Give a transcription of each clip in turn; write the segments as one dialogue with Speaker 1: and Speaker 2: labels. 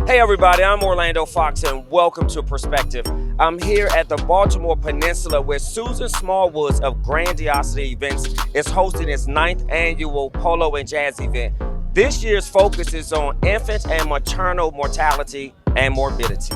Speaker 1: Hey everybody, I'm Orlando Fox and welcome to Perspective. I'm here at the Baltimore Peninsula where Susan Smallwoods of Grandiosity Events is hosting its 9th annual Polo and Jazz event. This year's focus is on infant and maternal mortality and morbidity.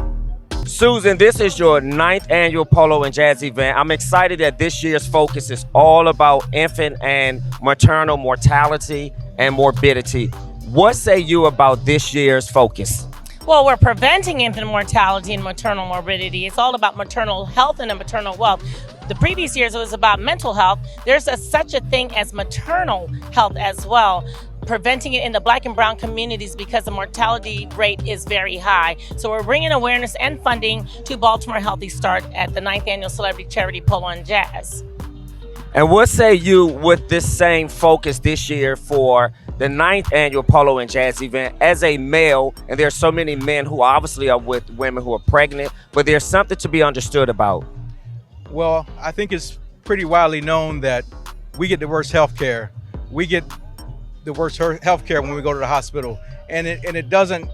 Speaker 1: Susan, this is your 9th annual Polo and Jazz event. I'm excited that this year's focus is all about infant and maternal mortality and morbidity. What say you about this year's focus?
Speaker 2: Well, we're preventing infant mortality and maternal morbidity. It's all about maternal health and maternal wealth. The previous years it was about mental health. There's such a thing as maternal health as well. Preventing it in the Black and brown communities because the mortality rate is very high. So we're bringing awareness and funding to Baltimore Healthy Start at the 9th annual Celebrity Charity Polo and Jazz.
Speaker 1: And what say you with this same focus this year for the 9th annual Polo and Jazz event as a male? And there's so many men who obviously are with women who are pregnant, but there's something to be understood about.
Speaker 3: Well, I think it's pretty widely known that we get the worst health care. We get the worst health care when we go to the hospital. And it doesn't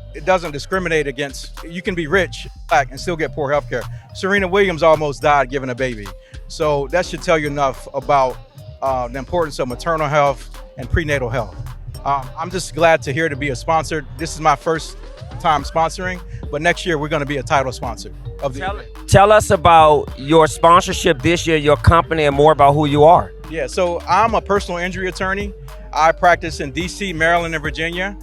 Speaker 3: discriminate against, you can be rich, Black, and still get poor health care. Serena Williams almost died giving a baby. So that should tell you enough about the importance of maternal health and prenatal health. I'm just glad to be a sponsor. This is my first time sponsoring, but next year we're going to be a title sponsor of the event.
Speaker 1: Tell us about your sponsorship this year, your company, and more about who you are.
Speaker 3: Yeah, so I'm a personal injury attorney. I practice in DC, Maryland, and Virginia.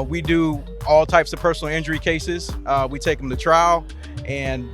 Speaker 3: We do all types of personal injury cases. We take them to trial, and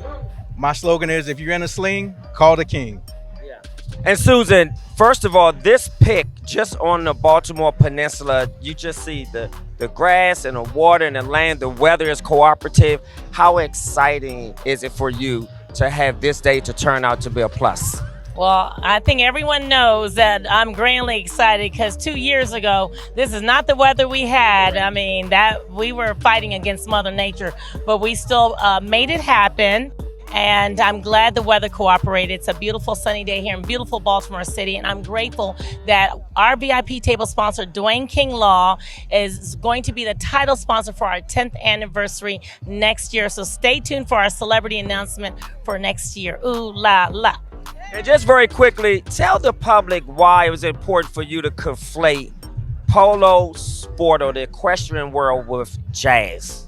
Speaker 3: my slogan is, if you're in a sling, call the king.
Speaker 1: Yeah. And Susan, first of all, this pic just on the Baltimore Peninsula, you just see the grass and the water and the land, the weather is cooperative. How exciting is it for you to have this day to turn out to be a plus?
Speaker 2: Well, I think everyone knows that I'm grandly excited because 2 years ago, this is not the weather we had. I mean, that we were fighting against Mother Nature, but we still made it happen. And I'm glad the weather cooperated. It's a beautiful sunny day here in beautiful Baltimore City. And I'm grateful that our VIP table sponsor, Dwayne King Law, is going to be the title sponsor for our 10th anniversary next year. So stay tuned for our celebrity announcement for next year. Ooh la la.
Speaker 1: And just very quickly, tell the public why it was important for you to conflate polo sport or the equestrian world with jazz.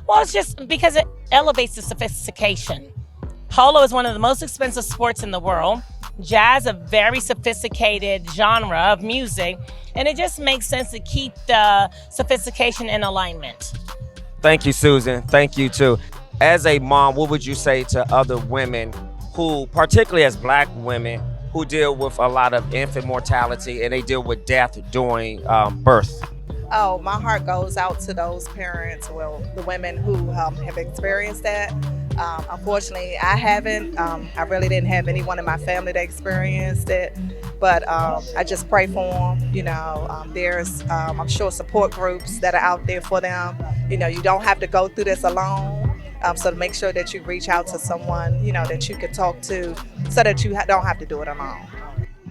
Speaker 2: Well, it's just because it elevates the sophistication. Polo is one of the most expensive sports in the world. Jazz, a very sophisticated genre of music, and it just makes sense to keep the sophistication in alignment.
Speaker 1: Thank you, Susan. Thank you, too. As a mom, what would you say to other women who, particularly as Black women, who deal with a lot of infant mortality and they deal with death during birth?
Speaker 4: Oh, my heart goes out to those parents, well, the women who have experienced that. Unfortunately, I haven't. I really didn't have anyone in my family that experienced it, but I just pray for them. You know, there's, I'm sure, support groups that are out there for them. You know, you don't have to go through this alone. So to make sure that you reach out to someone, you know, that you can talk to so that you don't have to do it alone.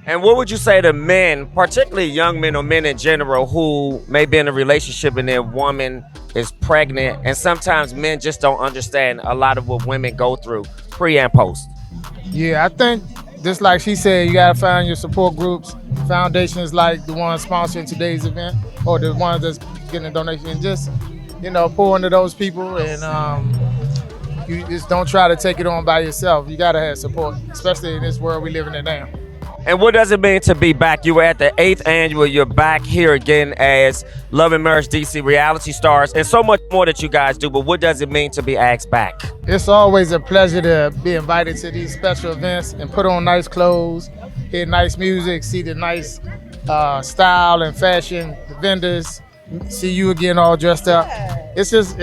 Speaker 1: And what would you say to men, particularly young men or men in general, who may be in a relationship and their woman is pregnant, and sometimes men just don't understand a lot of what women go through pre and post?
Speaker 5: Yeah, I think just like she said, you gotta find your support groups, foundations like the one sponsoring today's event or the ones that's getting a donation, and just, you know, pour into those people, and you just don't try to take it on by yourself. You gotta have support, especially in this world we living in now.
Speaker 1: And what does it mean to be back? You were at the 8th annual, you're back here again as Love and Marriage DC reality stars, and so much more that you guys do, but what does it mean to be asked back?
Speaker 5: It's always a pleasure to be invited to these special events and put on nice clothes, hear nice music, see the nice style and fashion, the vendors, see you again all dressed up. It's just,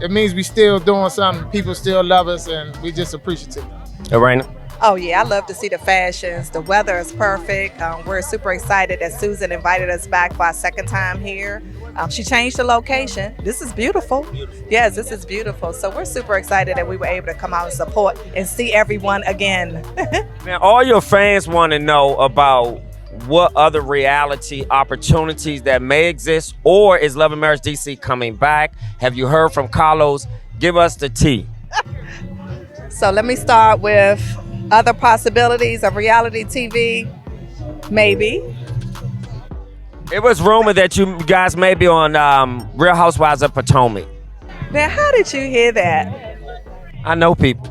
Speaker 5: it means we still doing something, people still love us, and we just appreciative.
Speaker 1: Arena?
Speaker 4: Oh yeah, I love to see the fashions. The weather is perfect. We're super excited that Susan invited us back for our second time here. She changed the location. This is beautiful. Yes, this is beautiful. So we're super excited that we were able to come out and support and see everyone again.
Speaker 1: Now, all your fans want to know about what other reality opportunities that may exist, or is Love and Marriage DC coming back? Have you heard from Carlos? Give us the tea.
Speaker 4: So let me start with other possibilities of reality TV. Maybe.
Speaker 1: It was rumored that you guys may be on Real Housewives of Potomac.
Speaker 4: Now, how did you hear that?
Speaker 1: I know people.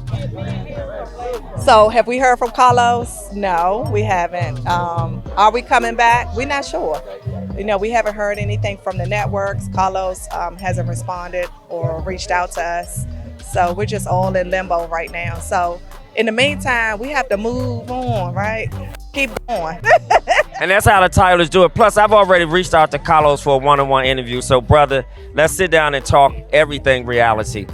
Speaker 4: So have we heard from Carlos? No, we haven't. Are we coming back? We're not sure. You know, we haven't heard anything from the networks. Carlos hasn't responded or reached out to us. So we're just all in limbo right now. So in the meantime, we have to move on, right? Keep going.
Speaker 1: And that's how the Tylers do it. Plus, I've already reached out to Carlos for a one-on-one interview. So, brother, let's sit down and talk everything reality.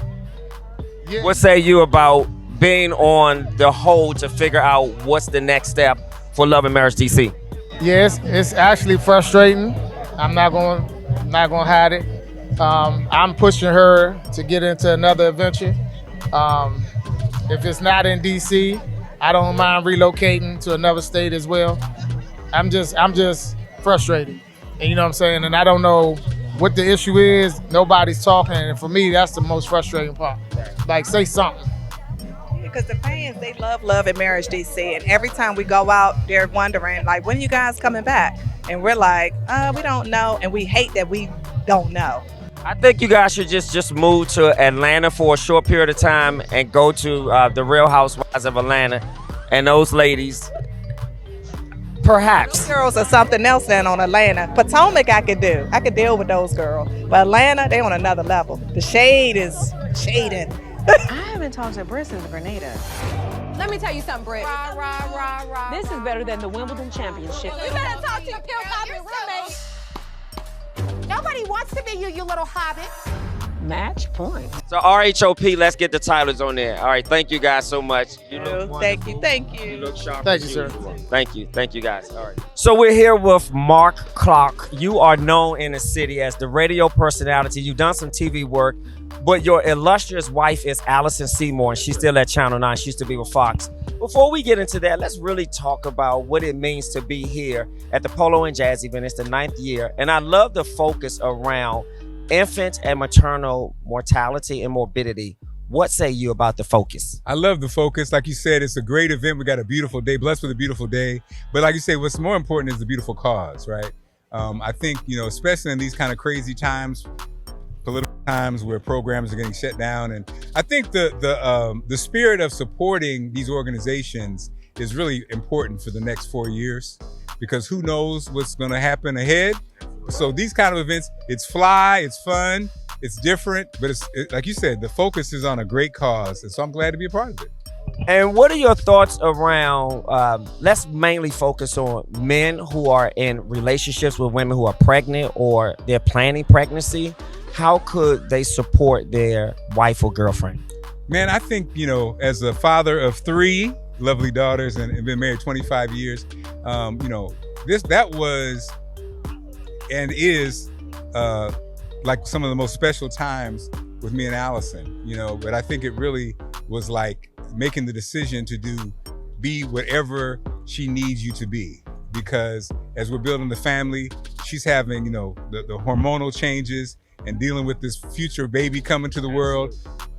Speaker 5: Yeah.
Speaker 1: What say you about being on the hold to figure out what's the next step for Love and Marriage DC?
Speaker 5: Yes, it's actually frustrating. I'm not gonna hide it. I'm pushing her to get into another adventure. If it's not in DC, I don't mind relocating to another state as well. I'm just frustrated, and you know what I'm saying. And I don't know what the issue is. Nobody's talking, and for me, that's the most frustrating part. Like, say something.
Speaker 4: Because the fans, they love Love and Marriage DC, and every time we go out, they're wondering, like, when you guys coming back? And we're like, we don't know, and we hate that we don't know.
Speaker 1: I think you guys should just move to Atlanta for a short period of time and go to the Real Housewives of Atlanta, and those ladies, perhaps.
Speaker 4: Those girls are something else than on Atlanta. Potomac I could do. I could deal with those girls. But Atlanta, they on another level. The shade is shading.
Speaker 6: I haven't talked to Britt since Grenada.
Speaker 7: Let me tell you something, Britt.
Speaker 6: Rah, rah, rah, rah.
Speaker 7: This is better than the Wimbledon Championship.
Speaker 6: You better talk to your hobbit roommate.
Speaker 7: Nobody wants to be you, you little hobbit.
Speaker 6: Match point.
Speaker 1: So RHOP, let's get the Tylers on there. All right, thank you guys so much. You look
Speaker 4: Thank you, thank
Speaker 1: You
Speaker 4: you.
Speaker 1: look sharp.
Speaker 5: Thank
Speaker 1: as
Speaker 5: you, sir.
Speaker 1: usual. Thank you guys. All right. So we're here with Mark Clark. You are known in the city as the radio personality. You've done some TV work, but your illustrious wife is Allison Seymour, and she's still at Channel 9. She used to be with Fox. Before we get into that, let's really talk about what it means to be here at the Polo and Jazz event. It's the 9th year, and I love the focus around infant and maternal mortality and morbidity. What say you about the focus?
Speaker 8: I love the focus. Like you said, it's a great event. We got a beautiful day, blessed with a beautiful day. But like you say, what's more important is the beautiful cause, right? I think, you know, especially in these kind of crazy times, political times where programs are getting shut down. And I think the spirit of supporting these organizations is really important for the next 4 years, because who knows what's going to happen ahead. So these kind of events, it's fly, it's fun, it's different, but like you said, the focus is on a great cause. And so I'm glad to be a part of it.
Speaker 1: And what are your thoughts around, let's mainly focus on men who are in relationships with women who are pregnant or they're planning pregnancy. How could they support their wife or girlfriend?
Speaker 8: Man, I think, you know, as a father of 3 lovely daughters and been married 25 years, you know, that was and is like some of the most special times with me and Allison, you know, but I think it really was like making the decision to be whatever she needs you to be. Because as we're building the family, she's having, you know, the hormonal changes and dealing with this future baby coming to the world.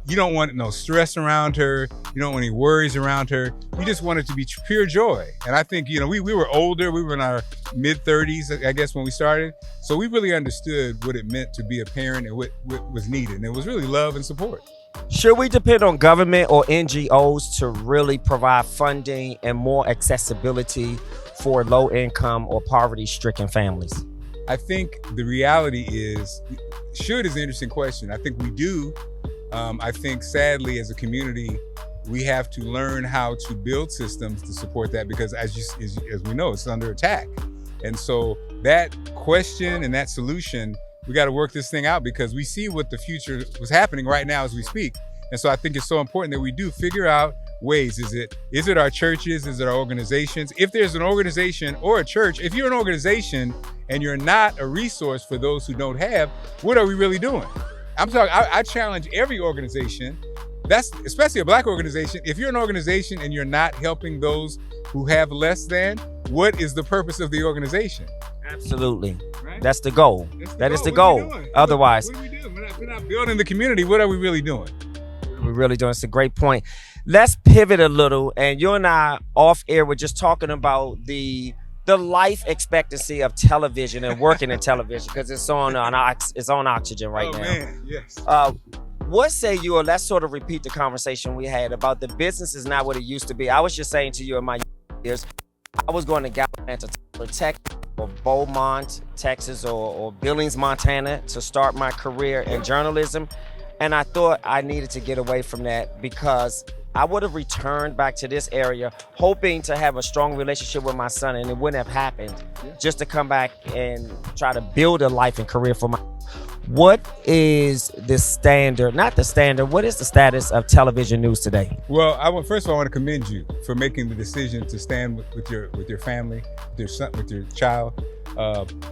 Speaker 8: You don't want no stress around her. You don't want any worries around her. You just want it to be pure joy. And I think, you know, we were older. We were in our mid-30s, I guess, when we started. So we really understood what it meant to be a parent and what was needed. And it was really love and support.
Speaker 1: Should we depend on government or NGOs to really provide funding and more accessibility for low-income or poverty-stricken families?
Speaker 8: I think the reality is, should is an interesting question. I think we do. I think sadly, as a community, we have to learn how to build systems to support that, because as we know, it's under attack. And so that question and that solution, we got to work this thing out, because we see what the future was happening right now as we speak. And so I think it's so important that we do figure out ways. Is it our churches? Is it our organizations? If there's an organization or a church, if you're an organization and you're not a resource for those who don't have, what are we really doing? I'm talking, I challenge every organization that's especially a Black organization. If you're an organization and you're not helping those who have less than, what is the purpose of the organization?
Speaker 1: Absolutely.
Speaker 8: Right?
Speaker 1: That's the goal. That is the goal. Otherwise,
Speaker 8: what are we doing? We're not building the community. What are we really doing?
Speaker 1: we're really doing. It's a great point. Let's pivot a little, and you and I off air were just talking about the life expectancy of television and working in television because it's on oxygen right now.
Speaker 8: Man, yes.
Speaker 1: What say you, or let's sort of repeat the conversation we had about the business is not what it used to be. I was just saying to you in my years, I was going to Gallivanter, Texas, or Beaumont, Texas, or Billings, Montana to start my career in journalism. And I thought I needed to get away from that because I would have returned back to this area hoping to have a strong relationship with my son, and it wouldn't have happened just to come back and try to build a life and career for my. What is the standard, not the standard, what is the status of television news today?
Speaker 8: Well, first of all, I want to commend you for making the decision to stand with your family, with your son, with your child.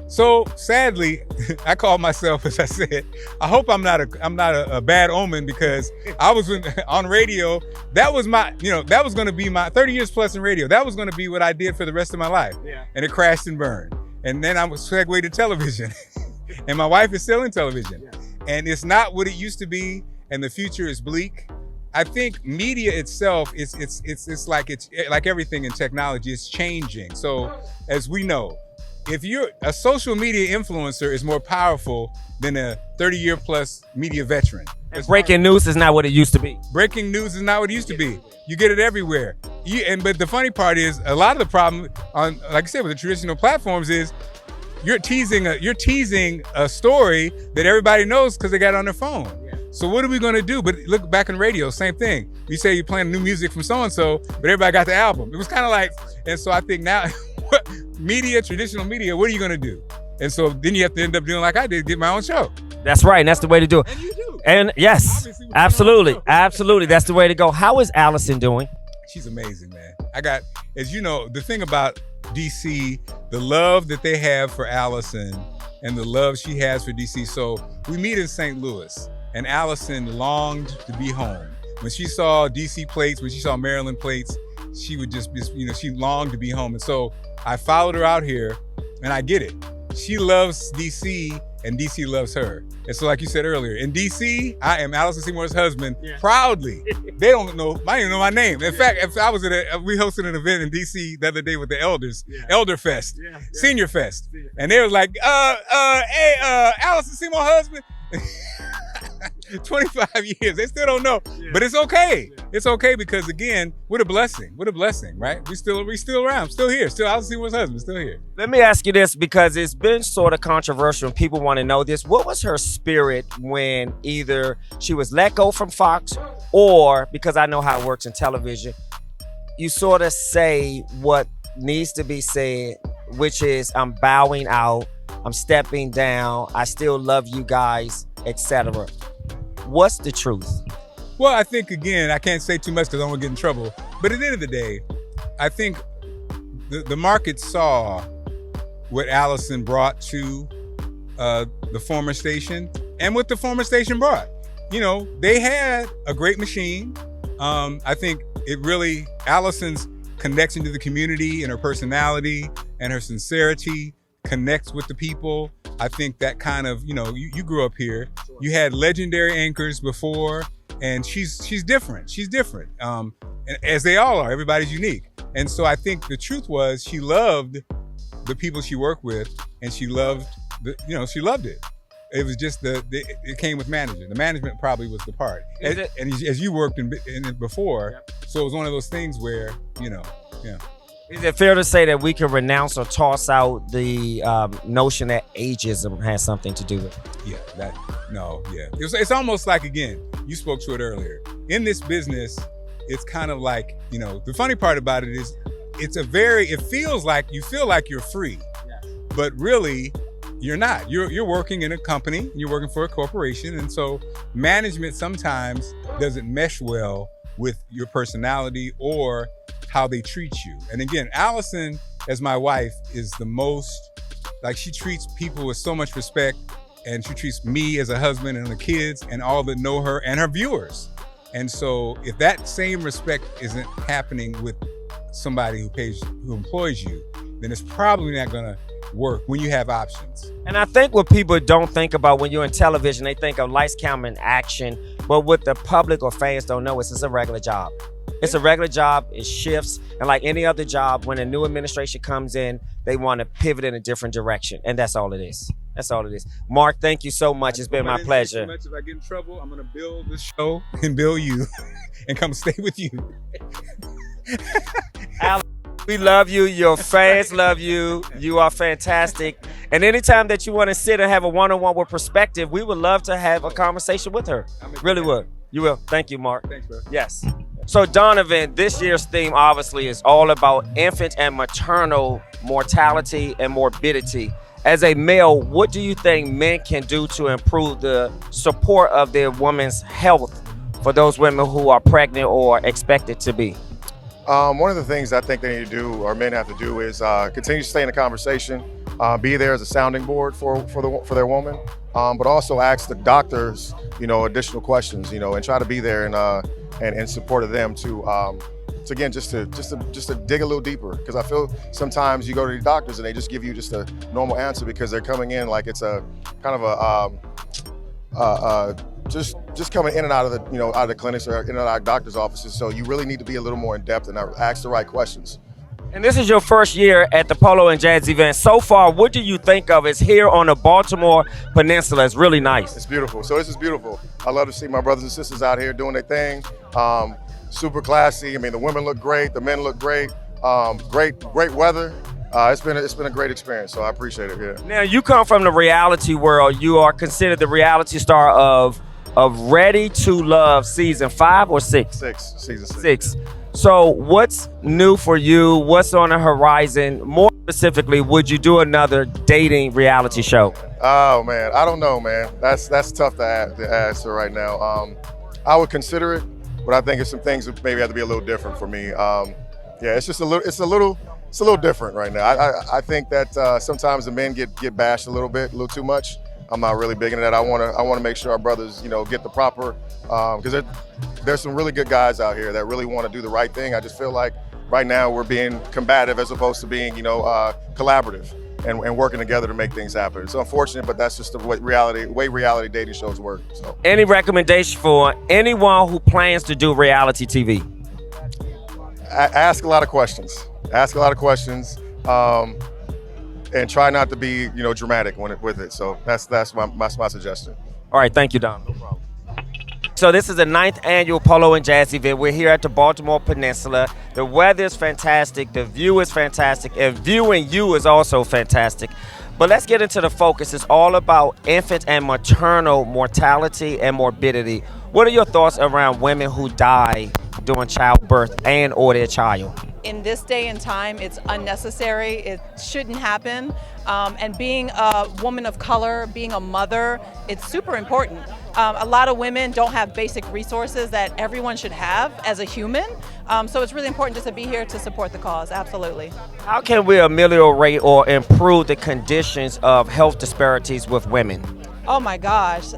Speaker 8: So sadly, I call myself, as I said, I hope I'm not a bad omen because I was on radio. That was that was going to be my 30 years plus in radio. That was going to be what I did for the rest of my life. Yeah. And it crashed and burned. And then I was segued to television. And my wife is still in television. Yeah. And it's not what it used to be, and the future is bleak. I think media itself it's like everything in technology, it's changing. So as we know, if you're a social media influencer is more powerful than a 30-year plus media veteran.
Speaker 1: Breaking news is not what it used to be.
Speaker 8: Breaking news is not what it used to be. You get it everywhere. But the funny part is a lot of the problem on, like I said, with the traditional platforms is you're teasing a story that everybody knows because they got it on their phone. Yeah. So what are we gonna do? But look back in radio, same thing. You say you're playing new music from so-and-so, but everybody got the album. It was kind of like, and so I think now, traditional media, what are you gonna do? And so then you have to end up doing like I did, get my own show.
Speaker 1: That's right, and that's the way to do it.
Speaker 8: And you do.
Speaker 1: And yes, absolutely, that's the way to go. How is Allison doing?
Speaker 8: She's amazing, man. As you know, the thing about DC, the love that they have for Allison and the love she has for DC. So we meet in St. Louis, and Allison longed to be home. When she saw DC plates, when she saw Maryland plates, she would just be, she longed to be home. And so I followed her out here, and I get it. She loves DC, and DC loves her. And so like you said earlier, in DC, I am Allison Seymour's husband, proudly. They don't know, I don't even know my name. In fact, if I was we hosted an event in DC the other day with the elders, Elder Fest, Senior Fest. And they were like, hey, Allison Seymour husband. 25 years, they still don't know, but it's okay. It's okay because again, what a blessing, right? We still around, still here, still Allison Seymour's husband, still here.
Speaker 1: Let me ask you this because it's been sort of controversial and people want to know this. What was her spirit when either she was let go from Fox or, because I know how it works in television, you sort of say what needs to be said, which is I'm bowing out, I'm stepping down, I still love you guys, etc. What's the truth?
Speaker 8: Well, I think, again, I can't say too much because I don't want to get in trouble. But at the end of the day, I think the market saw what Allison brought to the former station and what the former station brought. They had a great machine. I think Allison's connection to the community and her personality and her sincerity connects with the people. I think that kind of, you grew up here. You had legendary anchors before, and she's different. She's different, as they all are. Everybody's unique. And so I think the truth was she loved the people she worked with, and she loved she loved it. It was just it came with management. The management probably was the part. And as you worked in it before, so it was one of those things where,
Speaker 1: Is it fair to say that we can renounce or toss out the notion that ageism has something to do with it?
Speaker 8: It's almost like, again, you spoke to it earlier. In this business, it's kind of like, the funny part about it is it feels like you feel like you're free, but really you're not. You're working in a company, you're working for a corporation, and so management sometimes doesn't mesh well with your personality or how they treat you. And again, Allison, as my wife, is the most, she treats people with so much respect, and she treats me as a husband and the kids and all that know her and her viewers And so if that same respect isn't happening with somebody who employs you, then it's probably not gonna work when you have options.
Speaker 1: And I think what people don't think about when you're in television, they think of lights, camera, and action. But what the public or fans don't know is it's a regular job. It's a regular job, it shifts. And like any other job, when a new administration comes in, they want to pivot in a different direction. And that's all it is. That's all it is. Mark, thank you so much. It's been my pleasure.
Speaker 8: So much. If I get in trouble, I'm gonna build this show and build you and come stay with you.
Speaker 1: Alex, we love you. Your fans love you. You are fantastic. And anytime that you want to sit and have a one-on-one with Perspective, we would love to have a conversation with her. Really would. You will. Thank you, Mark.
Speaker 8: Thanks, bro.
Speaker 1: Yes. So Donovan, this year's theme obviously is all about infant and maternal mortality and morbidity. As a male, what do you think men can do to improve the support of their woman's health for those women who are pregnant or expected to be?
Speaker 9: One of the things I think they need to do, or men have to do, is continue to stay in the conversation, be there as a sounding board for their woman, but also ask the doctors, additional questions, and try to be there and in support of them to again, just to dig a little deeper, because I feel sometimes you go to the doctors and they just give you just a normal answer because they're coming in like it's a kind of just coming in and out of the out of the clinics or in and out of doctors' offices. So you really need to be a little more in depth and ask the right questions.
Speaker 1: And this is your first year at the Polo and Jazz event. So far, what do you think of? It's here on the Baltimore Peninsula. It's really nice.
Speaker 9: It's beautiful. So this is beautiful. I love to see my brothers and sisters out here doing their thing. Super classy. I mean, the women look great. The men look great. Great weather. It's been a great experience. So I appreciate it. Yeah.
Speaker 1: Now you come from the reality world. You are considered the reality star of Ready to Love season 5 or 6?
Speaker 9: Season 6.
Speaker 1: So what's new for you? What's on the horizon? More specifically, would you do another dating reality show?
Speaker 9: Oh man, I don't know, man. That's tough to answer right now. I would consider it, but I think it's some things that maybe have to be a little different for me. It's just a little different right now. I think that sometimes the men get bashed a little too much. I'm not really big into that. I want to make sure our brothers, get the proper, because there's some really good guys out here that really want to do the right thing. I just feel like right now we're being combative as opposed to being, collaborative and working together to make things happen. It's unfortunate, but that's just the way reality dating shows work. So.
Speaker 1: Any recommendation for anyone who plans to do reality TV?
Speaker 9: Ask a lot of questions. And try not to be, dramatic with it. So that's my suggestion.
Speaker 1: All right, thank you, Don. No problem. So this is the 9th annual Polo and Jazz event. We're here at the Baltimore Peninsula. The weather is fantastic. The view is fantastic. And viewing you is also fantastic. But let's get into the focus. It's all about infant and maternal mortality and morbidity. What are your thoughts around women who die during childbirth and or their child?
Speaker 10: In this day and time, it's unnecessary. It shouldn't happen. And being a woman of color, being a mother, it's super important. A lot of women don't have basic resources that everyone should have as a human. So it's really important just to be here to support the cause, absolutely.
Speaker 1: How can we ameliorate or improve the conditions of health disparities with women?
Speaker 10: Oh my gosh.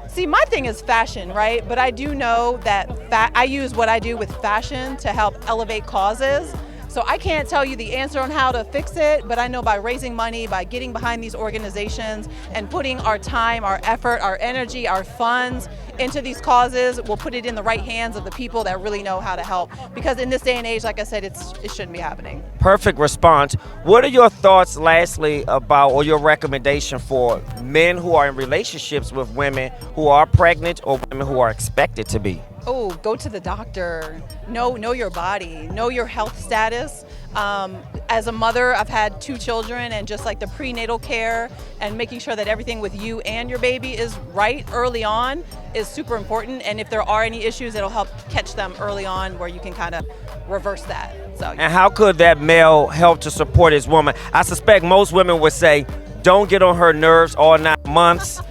Speaker 10: See, my thing is fashion, right? But I do know that I use what I do with fashion to help elevate causes. So I can't tell you the answer on how to fix it, but I know by raising money, by getting behind these organizations and putting our time, our effort, our energy, our funds into these causes, we'll put it in the right hands of the people that really know how to help. Because in this day and age, like I said, it shouldn't be happening.
Speaker 1: Perfect response. What are your thoughts, lastly, about or your recommendation for men who are in relationships with women who are pregnant or women who are expected to be?
Speaker 10: Oh, go to the doctor. Know your body. Know your health status. As a mother, I've had 2 children, and just like the prenatal care and making sure that everything with you and your baby is right early on is super important. And if there are any issues, it'll help catch them early on where you can kind of reverse that. So.
Speaker 1: And how could that male help to support his woman? I suspect most women would say, don't get on her nerves all 9 months.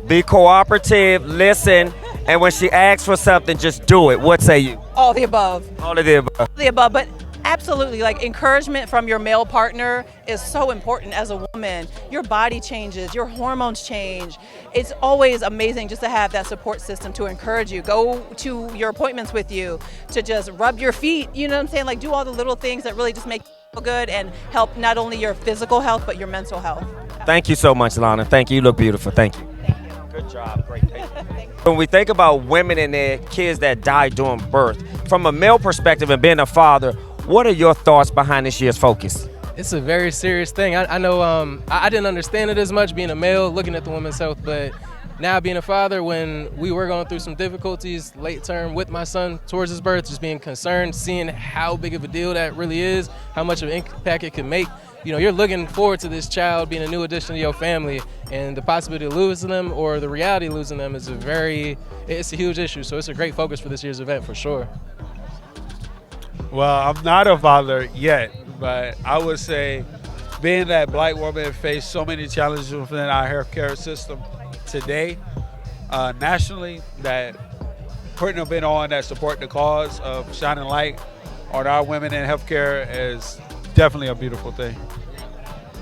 Speaker 1: Be cooperative, listen, and when she asks for something, just do it. What say you?
Speaker 10: All the above.
Speaker 1: All of the above.
Speaker 10: The above, but Absolutely, like encouragement from your male partner is so important as a woman. Your body changes, your hormones change. It's always amazing just to have that support system to encourage you, go to your appointments with you, to just rub your feet, you know what I'm saying? Like do all the little things that really just make you feel good and help not only your physical health, but your mental health.
Speaker 1: Thank you so much, Lana. Thank you. You look beautiful. Thank you. Good job. Great. Thank you. When we think about women and their kids that die during birth, from a male perspective and being a father, what are your thoughts behind this year's focus?
Speaker 11: It's a very serious thing. I know I didn't understand it as much being a male, looking at the women's health, but now being a father, when we were going through some difficulties late term with my son towards his birth, just being concerned, seeing how big of a deal that really is, how much of an impact it can make. You know, you're looking forward to this child being a new addition to your family, and the possibility of losing them or the reality of losing them is it's a huge issue. So it's a great focus for this year's event for sure.
Speaker 12: Well, I'm not a father yet, but I would say being that Black women face so many challenges within our healthcare system today, nationally, that putting a bit on that support the cause of shining light on our women in healthcare is definitely a beautiful thing.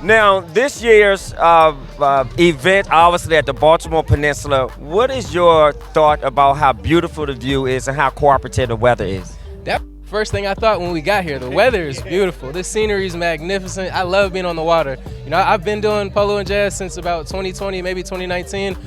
Speaker 1: Now, this year's event, obviously at the Baltimore Peninsula, what is your thought about how beautiful the view is and how cooperative the weather is?
Speaker 11: That first thing I thought when we got here. The weather is beautiful. This scenery is magnificent. I love being on the water. You know, I've been doing polo and jazz since about 2020, maybe 2019.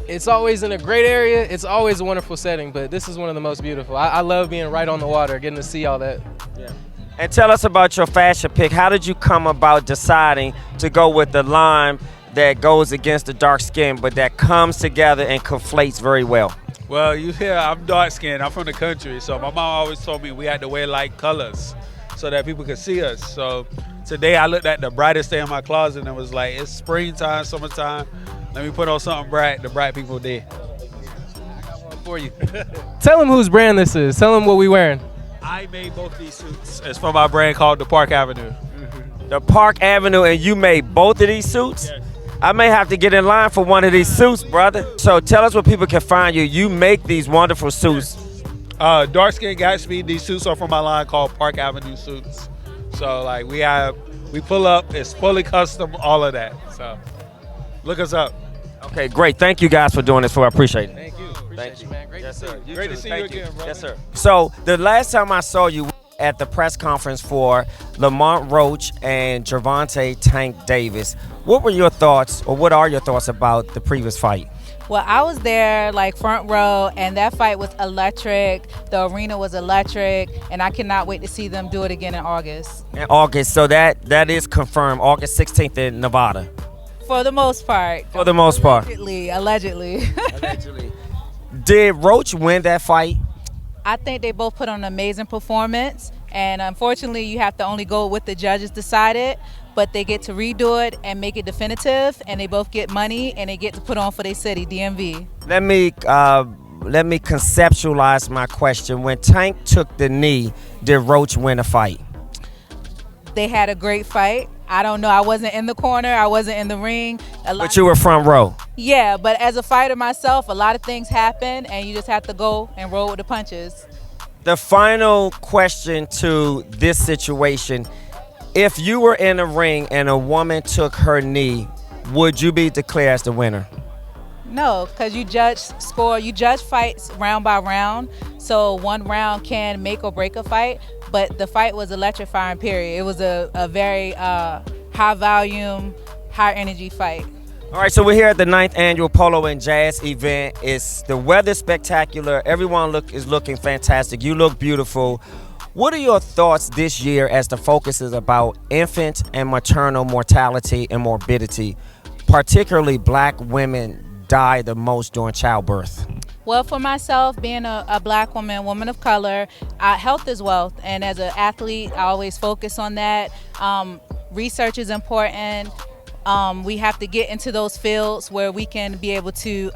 Speaker 11: It's always in a great area. It's always a wonderful setting, but this is one of the most beautiful. I love being right on the water, getting to see all that.
Speaker 1: Yeah. And tell us about your fashion pick. How did you come about deciding to go with the lime that goes against the dark skin, but that comes together and conflates very well?
Speaker 12: Well, you hear I'm dark skinned. I'm from the country, so my mom always told me we had to wear light colors so that people could see us. So today I looked at the brightest thing in my closet and was like, it's springtime, summertime. Let me put on something bright. The bright people did.
Speaker 11: I got one for you. Tell them whose brand this is. Tell them what we wearing.
Speaker 12: I made both these suits. It's from my brand called the Park Avenue.
Speaker 1: The Park Avenue, and you made both of these suits?
Speaker 12: Yes.
Speaker 1: I may have to get in line for one of these suits, brother. So tell us where people can find you. You make these wonderful suits.
Speaker 12: Dark Skin Gatsby, these suits are from my line called Park Avenue Suits. So like we pull up, it's fully custom, all of that. So look us up.
Speaker 1: Okay, great. Thank you guys for doing this I appreciate it.
Speaker 11: Thank you. Appreciate you, man. Great
Speaker 1: Yes,
Speaker 11: to see
Speaker 1: sir.
Speaker 11: you.
Speaker 12: Great to see you again, brother.
Speaker 1: Yes, sir. So the last time I saw you at the press conference for Lamont Roach and Gervonta Tank Davis, what were your thoughts, or what are your thoughts about the previous fight?
Speaker 13: Well, I was there like front row, and that fight was electric. The arena was electric, and I cannot wait to see them do it again in August.
Speaker 1: In August, so that is confirmed, August 16th in Nevada.
Speaker 13: For the most part.
Speaker 1: For the most part.
Speaker 13: Allegedly.
Speaker 1: Allegedly. Did Roach win that fight?
Speaker 13: I think they both put on an amazing performance, and unfortunately you have to only go with the judges decided, but they get to redo it and make it definitive, and they both get money, and they get to put on for their city, DMV.
Speaker 1: Let me conceptualize my question. When Tank took the knee, did Roach win a fight?
Speaker 13: They had a great fight. I don't know. I wasn't in the corner. I wasn't in the ring.
Speaker 1: But you were front row.
Speaker 13: Yeah, but as a fighter myself, a lot of things happen, and you just have to go and roll with the punches.
Speaker 1: The final question to this situation, if you were in a ring and a woman took her knee, would you be declared as the winner?
Speaker 13: No, because you judge fights round by round, so one round can make or break a fight, but the fight was electrifying, period. It was a very high volume, high energy fight.
Speaker 1: All right, so we're here at the 9th annual Polo and Jazz event. It's the weather spectacular. Everyone is looking fantastic. You look beautiful. What are your thoughts this year as the focus is about infant and maternal mortality and morbidity? Particularly Black women die the most during childbirth.
Speaker 13: Well, for myself, being a Black woman of color, health is wealth, and as an athlete, I always focus on that. Research is important. We have to get into those fields where we can be able to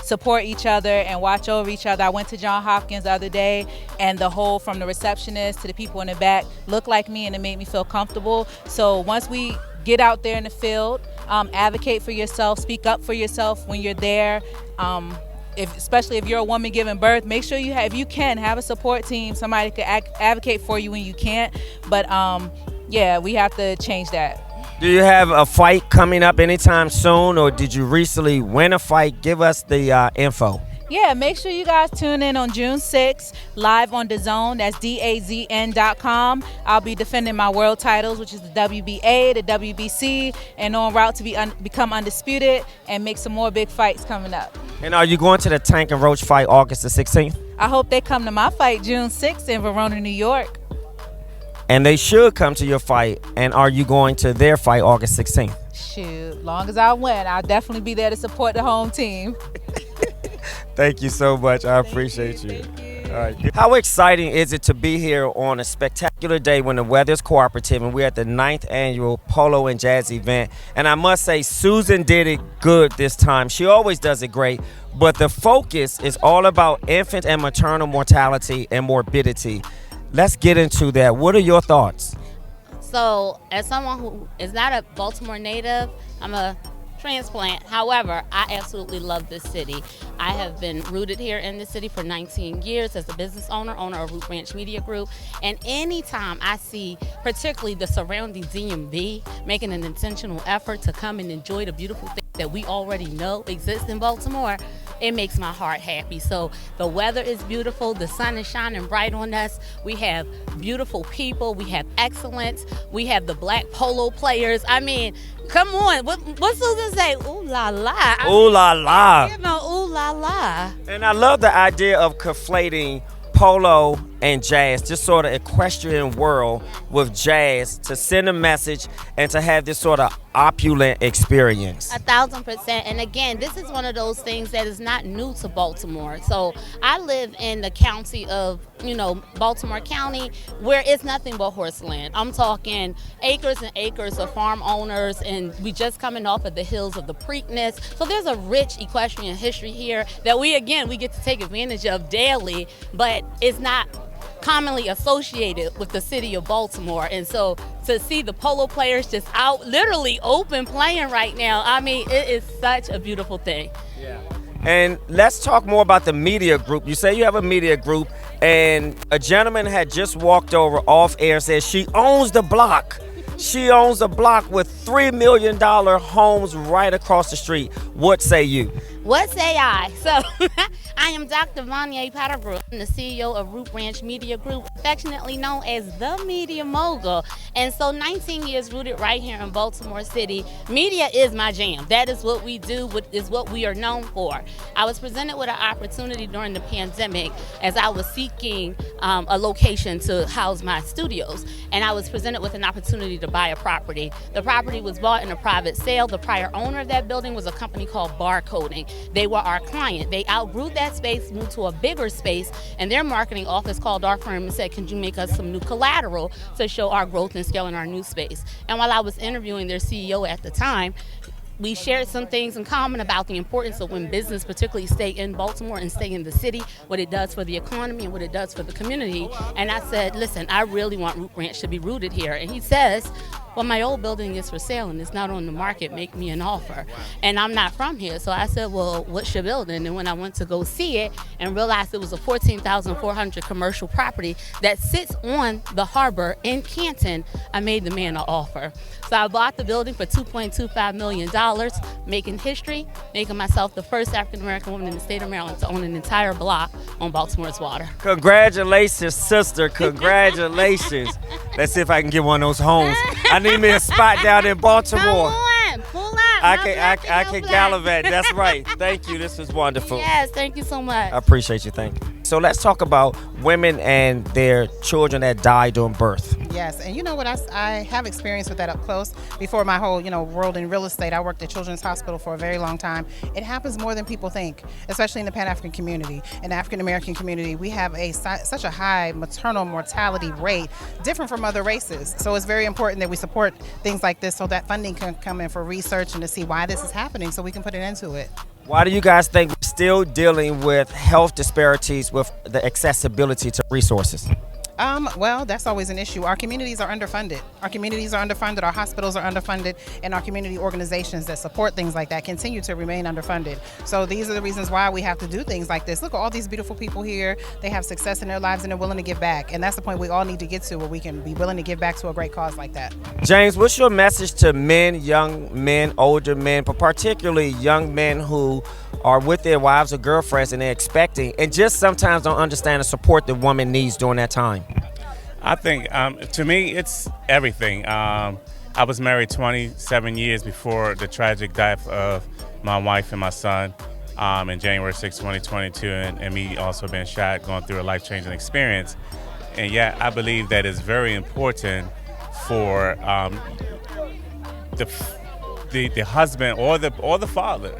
Speaker 13: support each other and watch over each other. I went to Johns Hopkins the other day, and from the receptionist to the people in the back looked like me, and it made me feel comfortable. So once we get out there in the field, advocate for yourself, speak up for yourself when you're there, especially if you're a woman giving birth, make sure you have, if you can, have a support team, somebody to advocate for you when you can't. But yeah, we have to change that.
Speaker 1: Do you have a fight coming up anytime soon, or did you recently win a fight? Give us the info.
Speaker 13: Yeah, make sure you guys tune in on June 6th, live on DAZN. That's DAZN.com. I'll be defending my world titles, which is the WBA, the WBC, and on route to become undisputed and make some more big fights coming up.
Speaker 1: And are you going to the Tank and Roach fight August the 16th?
Speaker 13: I hope they come to my fight June 6th in Verona, New York.
Speaker 1: And they should come to your fight. And are you going to their fight August 16th?
Speaker 13: Shoot, long as I win, I'll definitely be there to support the home team.
Speaker 1: Thank you so much. I appreciate you. All right. How exciting is it to be here on a spectacular day when the weather's cooperative and we're at the 9th annual Polo and Jazz event? And I must say, Susan did it good this time. She always does it great, but the focus is all about infant and maternal mortality and morbidity. Let's get into that. What are your thoughts?
Speaker 14: So, as someone who is not a Baltimore native, I'm a transplant. However, I absolutely love this city. I have been rooted here in this city for 19 years as a business owner of Root Ranch Media Group. And anytime I see particularly the surrounding DMV making an intentional effort to come and enjoy the beautiful things that we already know exist in Baltimore, it makes my heart happy. So the weather is beautiful, the sun is shining bright on us, we have beautiful people, we have excellence, we have the black polo players. I mean, come on, what Susan say? Ooh la la.
Speaker 1: Ooh la la.
Speaker 14: You know, ooh la la.
Speaker 1: And I love the idea of conflating polo and jazz, just sort of equestrian world with jazz, to send a message and to have this sort of opulent experience.
Speaker 14: 1,000%. And again, this is one of those things that is not new to Baltimore. So I live in the county of, Baltimore County, where it's nothing but horse land. I'm talking acres and acres of farm owners, and we just coming off of the hills of the Preakness. So there's a rich equestrian history here that we get to take advantage of daily, but it's not commonly associated with the city of Baltimore. And so to see the polo players just out literally open playing right now, I mean, it is such a beautiful thing.
Speaker 1: Yeah. And let's talk more about the media group. You say you have a media group, and a gentleman had just walked over off air and said she owns the block. She owns a block with $3 million homes right across the street. What say you?
Speaker 14: What say I? So I am Dr. Vanya Pottergroup. I'm the CEO of Root Ranch Media Group, affectionately known as the Media Mogul. And so 19 years rooted right here in Baltimore City. Media is my jam. That is what we do, what is what we are known for. I was presented with an opportunity during the pandemic as I was seeking a location to house my studios. And I was presented with an opportunity to buy a property. The property was bought in a private sale. The prior owner of that building was a company called Barcoding. They were our client. They outgrew that space, moved to a bigger space, and their marketing office called our firm and said, "Can you make us some new collateral to show our growth and scale in our new space?" And while I was interviewing their CEO at the time, we shared some things in common about the importance of when business particularly stay in Baltimore and stay in the city, what it does for the economy and what it does for the community. And I said, listen, I really want Root Ranch to be rooted here. And he says, well, my old building is for sale and it's not on the market. Make me an offer. And I'm not from here. So I said, well, what's your building? And when I went to go see it and realized it was a 14,400 commercial property that sits on the harbor in Canton, I made the man an offer. So I bought the building for $2.25 million, making history, making myself the first African-American woman in the state of Maryland to own an entire block on Baltimore's water.
Speaker 1: Congratulations, sister. Congratulations. Let's see if I can get one of those homes. I need me a spot down in Baltimore.
Speaker 14: Come on, pull up.
Speaker 1: I can gallivant. That's right. Thank you. This was wonderful.
Speaker 14: Yes, thank you so much.
Speaker 1: I appreciate you. Thank you. So let's talk about women and their children that die during birth.
Speaker 15: Yes, and you know what, I have experience with that up close. Before my whole world in real estate, I worked at Children's Hospital for a very long time. It happens more than people think, especially in the Pan-African community. In the African-American community, we have such a high maternal mortality rate, different from other races. So it's very important that we support things like this so that funding can come in for research and to see why this is happening so we can put an end to it.
Speaker 1: Why do you guys think we're still dealing with health disparities with the accessibility to resources?
Speaker 15: Well, that's always an issue. Our communities are underfunded. Our hospitals are underfunded, and our community organizations that support things like that continue to remain underfunded. So these are the reasons why we have to do things like this. Look at all these beautiful people here. They have success in their lives and they're willing to give back. And that's the point we all need to get to, where we can be willing to give back to a great cause like that.
Speaker 1: James, what's your message to men, young men, older men, but particularly young men who are with their wives or girlfriends and they're expecting and just sometimes don't understand the support the woman needs during that time?
Speaker 16: I think, to me, it's everything. I was married 27 years before the tragic death of my wife and my son in January 6, 2022, and me also being shot, going through a life-changing experience. And yeah, I believe that it's very important for the husband or the father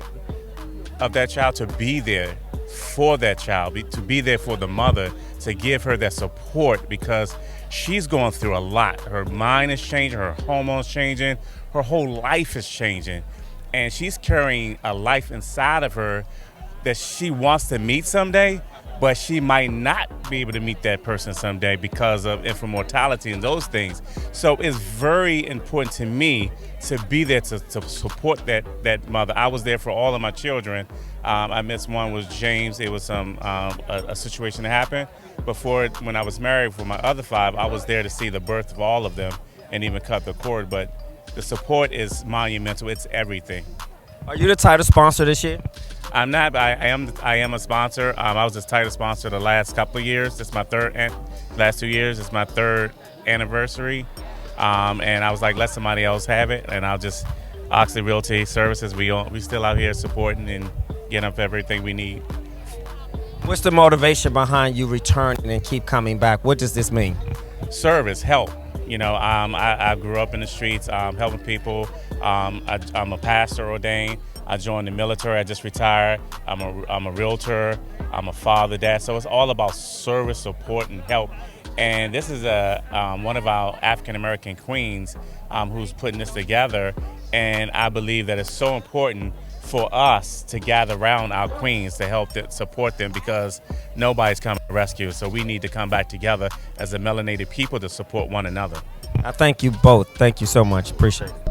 Speaker 16: of that child to be there for that child, to be there for the mother, to give her that support, because she's going through a lot. Her mind is changing, her hormones changing, her whole life is changing, and she's carrying a life inside of her that she wants to meet someday, but she might not be able to meet that person someday because of infant mortality and those things. So it's very important to me to be there to support that mother. I was there for all of my children. I missed one was James. It was a situation that happened. Before, when I was married for my other 5, I was there to see the birth of all of them and even cut the cord. But the support is monumental. It's everything.
Speaker 1: Are you the title sponsor this year?
Speaker 16: I'm not. I am a sponsor. I was the title sponsor the last couple of years. This is my last 2 years. It's my 3rd anniversary. And I was like, let somebody else have it. And I'll just, Oxley Realty Services, we still out here supporting and getting up everything we need.
Speaker 1: What's the motivation behind you returning and keep coming back? What does this mean?
Speaker 16: Service, help. You know, I grew up in the streets, helping people. I'm a pastor ordained. I joined the military. I just retired. I'm a realtor. I'm a father, dad. So it's all about service, support, and help. And this is one of our African American queens who's putting this together. And I believe that it's so important for us to gather around our queens to help support them, because nobody's coming to rescue. So we need to come back together as a melanated people to support one another.
Speaker 1: I thank you both. Thank you so much. Appreciate it.